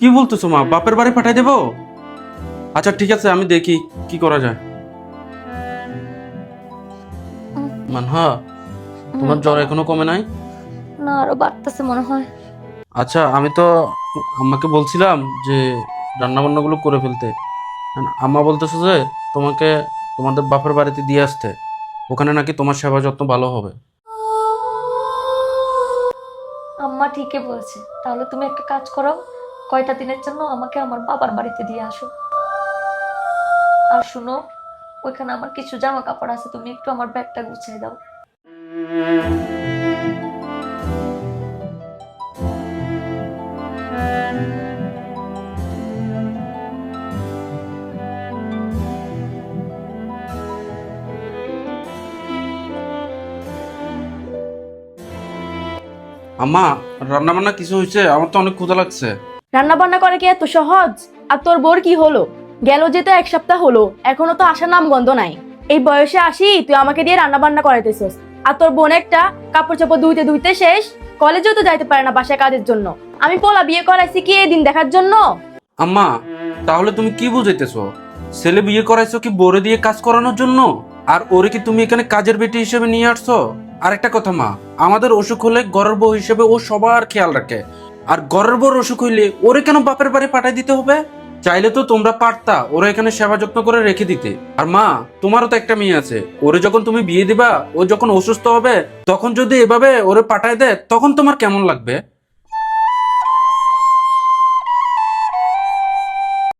কি বলতেছো মা, বাপের বাড়ি পাঠাই দেবো? আচ্ছা ঠিক আছে, আমি দেখি কি করা যায়। মানহা, তোমার জ্বর এখনো কমে নাই? না, আরো বাড়তেছে মনে হয়। আচ্ছা, আমি তো আম্মাকে বলছিলাম যে রান্না বান্নাগুলো করে ফেলতে। আম্মা বলতেছে যে তোমাকে তোমাদের বাপের বাড়িতে দিয়ে আসতে, ওখানে নাকি তোমার সেবা যত্ন ভালো হবে। আম্মা ঠিকই বলছে, তাহলে তুমি একটা কাজ করো, কয়টা দিনের জন্য আমাকে আমার বাবার বাড়িতে দিয়ে আসো। আর শুনো, ওইখানে আমার কিছু জামা কাপড় আছে, তুমি একটু আমার ব্যাগটা গুছিয়ে দাও। আম্মা, রান্না বান্না কিছু হয়েছে? আমার তো অনেক ক্ষুধা লাগছে। রান্না বান্না করা কি এত সহজ? আর তোর বোর কি হলো? গেল যেতে 1 সপ্তাহ হলো, এখনো তো আসার নাম গন্ধ নাই। এই বয়সে আসি তুই আমাকে দিয়ে রান্না বান্না করাইতেছিস, আর তোর বোন একটা কাপড় চোপড় ধুইতে ধুইতে শেষ। কলেজেও তো যাইতে পারে না বাসায় কাজের জন্য। আমি পোলা বিয়ে করাইছি কি এই দিন দেখার জন্য? আম্মা, তাহলে তুমি কি বুঝাইতেছো? ছেলে বিয়ে করাইছো কি বরে দিয়ে কাজ করানোর জন্য? আর ওরে কি তুমি এখানে কাজের বেটি হিসেবে নিয়ে আসছো? আর একটা কথা মা, আমাদের অসুখ হলে ঘরের বউ হিসেবে ও সবার খেয়াল রাখে। আর ঘরের বউর অসুখ হইলে ওরে কেন বাপের বাড়ি পাঠাই দিতে হবে? চাইলে তো তোমরা পারতা ওরা এখানে সেবা যত্ন করে রেখে দিতে। আর মা, তোমারও তো একটা মেয়ে আছে, ওরে যখন তুমি বিয়ে দিবা, ও যখন অসুস্থ হবে, তখন যদি এভাবে ওরে পাঠায় দেয়, তখন তোমার কেমন লাগবে?